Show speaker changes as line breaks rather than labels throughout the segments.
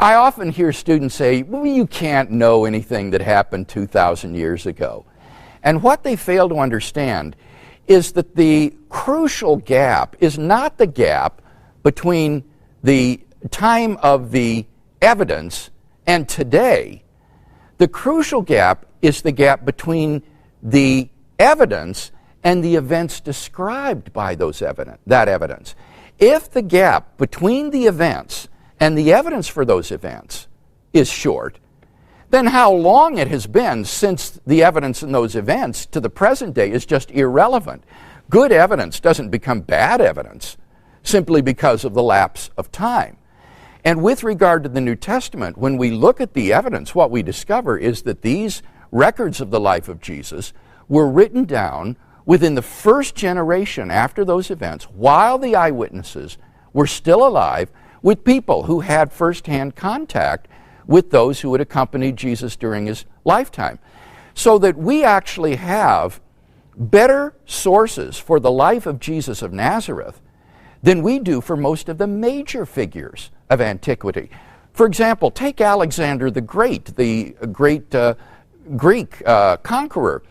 I often hear students say, well, you can't know anything that happened 2,000 years ago. And what they fail to understand is that the crucial gap is not the gap between the time of the evidence and today. The crucial gap is the gap between the evidence and the events described by that evidence. If the gap between the events and the evidence for those events is short, then how long it has been since the evidence in those events to the present day is just irrelevant. Good evidence doesn't become bad evidence simply because of the lapse of time. And with regard to the New Testament, when we look at the evidence, what we discover is that these records of the life of Jesus were written down within the first generation after those events, while the eyewitnesses were still alive, with people who had firsthand contact with those who had accompanied Jesus during his lifetime. So that we actually have better sources for the life of Jesus of Nazareth than we do for most of the major figures of antiquity. For example, take Alexander the Great, the great Greek conqueror.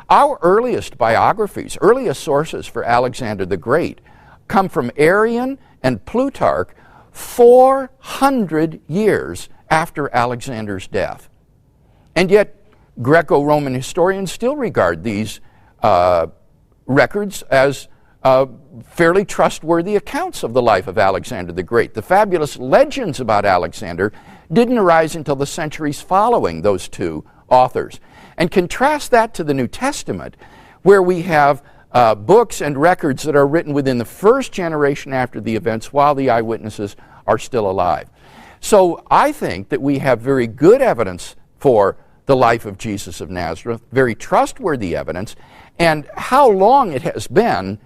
Our earliest biographies, earliest sources for Alexander the Great, come from Arrian and Plutarch 400 years after Alexander's death. And yet, Greco-Roman historians still regard these records as fairly trustworthy accounts of the life of Alexander the Great. The fabulous legends about Alexander didn't arise until the centuries following those two authors. And contrast that to the New Testament, where we have books and records that are written within the first generation after the events while the eyewitnesses are still alive. So I think that we have very good evidence for the life of Jesus of Nazareth, very trustworthy evidence, and how long it has been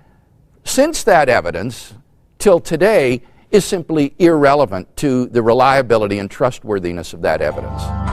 since that evidence till today is simply irrelevant to the reliability and trustworthiness of that evidence.